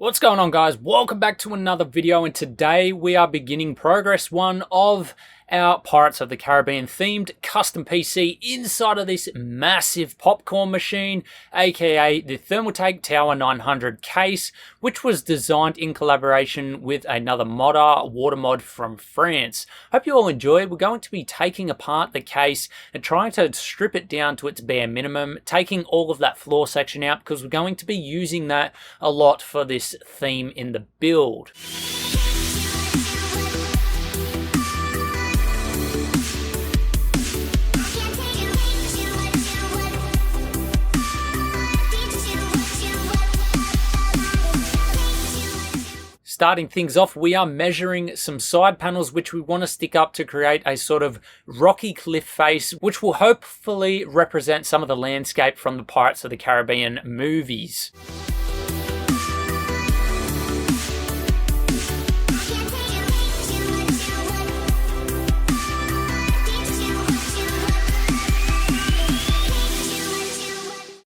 What's going on, guys? Welcome back to another video, and today we are beginning progress 1 of our Pirates of the Caribbean themed custom PC inside of this massive popcorn machine, aka the Thermaltake Tower 900 case, which was designed in collaboration with another modder, water mod from France. Hope you all enjoyed. We're going to be taking apart the case and trying to strip it down to its bare minimum, taking all of that floor section out because we're going to be using that a lot for this theme in the build. Starting things off, we are measuring some side panels which we want to stick up to create a sort of rocky cliff face, which will hopefully represent some of the landscape from the Pirates of the Caribbean movies.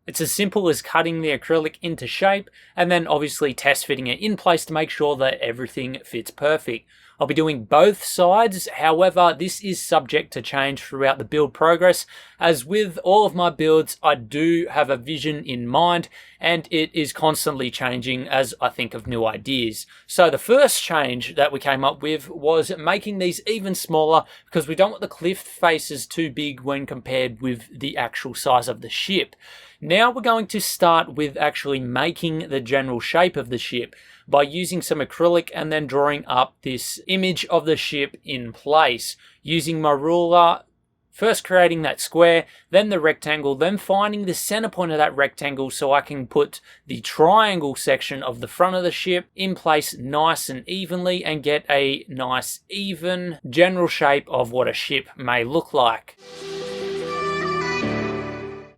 It's as simple as cutting the acrylic into shape and then obviously test fitting it in place to make sure that everything fits perfect. I'll be doing both sides, however this is subject to change throughout the build progress. As with all of my builds, I do have a vision in mind and it is constantly changing as I think of new ideas. So the first change that we came up with was making these even smaller because we don't want the cliff faces too big when compared with the actual size of the ship. Now we're going to start with actually making the general shape of the ship by using some acrylic and then drawing up this image of the ship in place. Using my ruler, first creating that square, then the rectangle, then finding the center point of that rectangle so I can put the triangle section of the front of the ship in place nice and evenly and get a nice even general shape of what a ship may look like.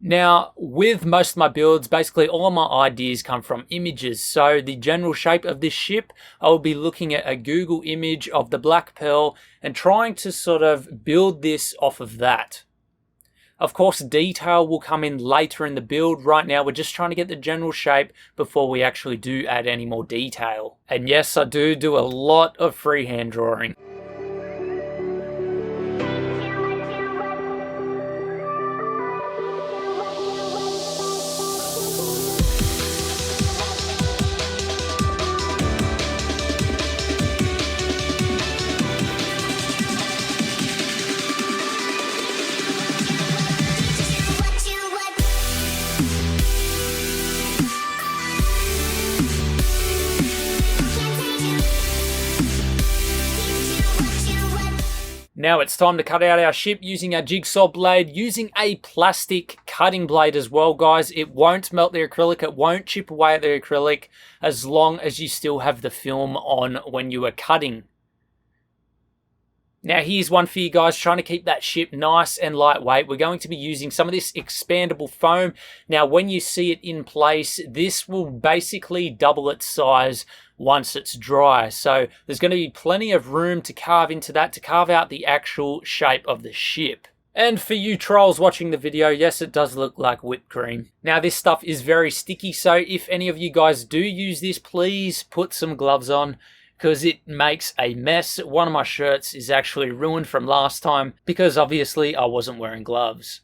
Now, with most of my builds, basically all of my ideas come from images. So the general shape of this ship, I will be looking at a Google image of the Black Pearl and trying to sort of build this off of that. Of course, detail will come in later in the build. Right now, we're just trying to get the general shape before we actually do add any more detail. And yes, I do a lot of freehand drawing. Now it's time to cut out our ship using our jigsaw blade, using a plastic cutting blade as well, guys. It won't melt the acrylic, it won't chip away at the acrylic as long as you still have the film on when you are cutting. Now here's one for you guys, trying to keep that ship nice and lightweight. We're going to be using some of this expandable foam. Now when you see it in place, this will basically double its size once it's dry. So there's going to be plenty of room to carve into that, to carve out the actual shape of the ship. And for you trolls watching the video, yes, it does look like whipped cream. Now this stuff is very sticky, so if any of you guys do use this, please put some gloves on, because it makes a mess. One of my shirts is actually ruined from last time because obviously I wasn't wearing gloves.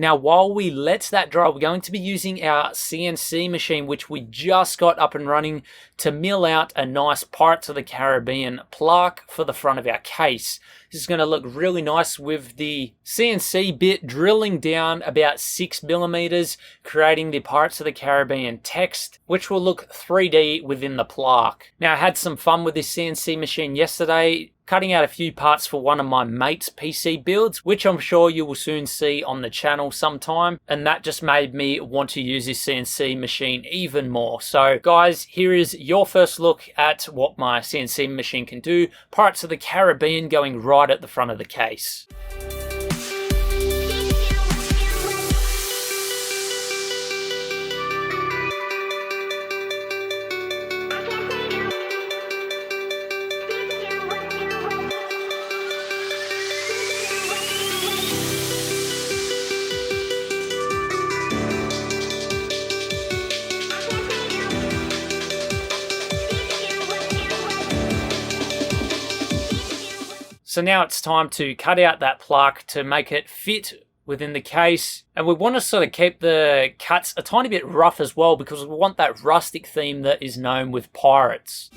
Now, while we let that dry, we're going to be using our CNC machine, which we just got up and running, to mill out a nice Pirates of the Caribbean plaque for the front of our case. This is going to look really nice with the CNC bit drilling down about 6 millimeters, creating the Pirates of the Caribbean text, which will look 3D within the plaque. Now, I had some fun with this CNC machine yesterday, cutting out a few parts for one of my mate's PC builds, which I'm sure you will soon see on the channel sometime, and that just made me want to use this CNC machine even more. So guys, here is your first look at what my CNC machine can do. Pirates of the Caribbean going right at the front of the case. So now it's time to cut out that plaque to make it fit within the case. And we want to sort of keep the cuts a tiny bit rough as well, because we want that rustic theme that is known with pirates.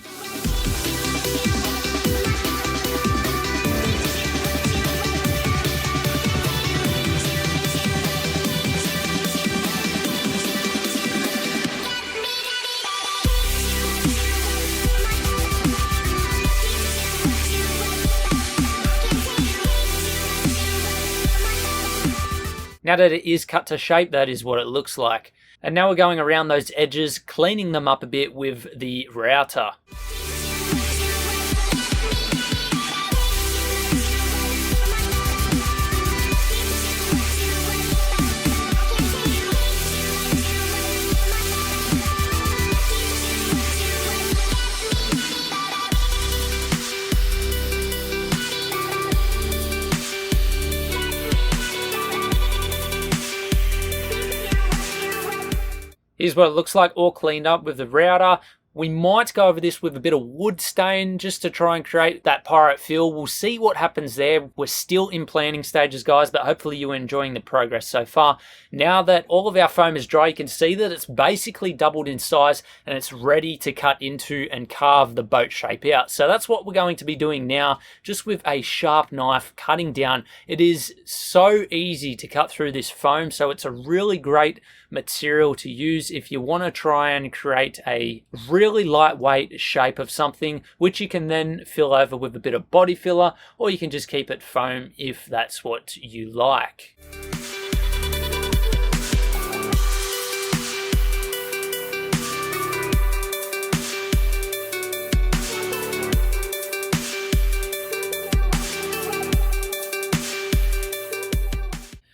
Now that it is cut to shape, that is what it looks like. And now we're going around those edges, cleaning them up a bit with the router. Here's what it looks like all cleaned up with the router. We might go over this with a bit of wood stain just to try and create that pirate feel. We'll see what happens there. We're still in planning stages, guys, but hopefully you're enjoying the progress so far. Now that all of our foam is dry, you can see that it's basically doubled in size and it's ready to cut into and carve the boat shape out. So that's what we're going to be doing now, just with a sharp knife, cutting down. It is so easy to cut through this foam, so it's a really great material to use if you want to try and create a really lightweight shape of something, which you can then fill over with a bit of body filler, or you can just keep it foam if that's what you like.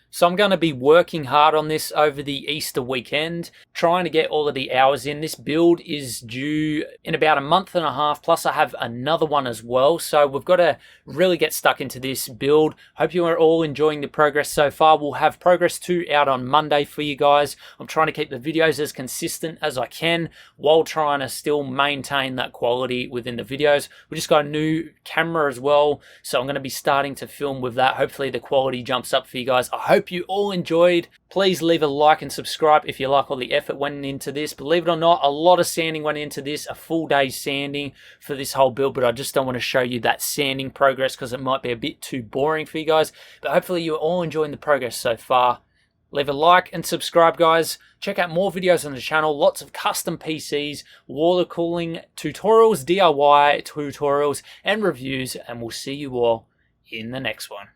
So I'm going to be working hard on this over the Easter weekend, trying to get all of the hours in. This build is due in about a month and a half, plus I have another one as well. So we've got to really get stuck into this build. Hope you are all enjoying the progress so far. We'll have progress 2 out on Monday for you guys. I'm trying to keep the videos as consistent as I can while trying to still maintain that quality within the videos. We just got a new camera as well, so I'm going to be starting to film with that. Hopefully the quality jumps up for you guys. I hope you all enjoyed. Please leave a like and subscribe if you like all the effort went into this. Believe it or not, a lot of sanding went into this, a full day's sanding for this whole build, but I just don't want to show you that sanding progress because it might be a bit too boring for you guys. But hopefully you're all enjoying the progress so far. Leave a like and subscribe, guys. Check out more videos on the channel. Lots of custom PCs, water cooling tutorials, DIY tutorials, and reviews. And we'll see you all in the next one.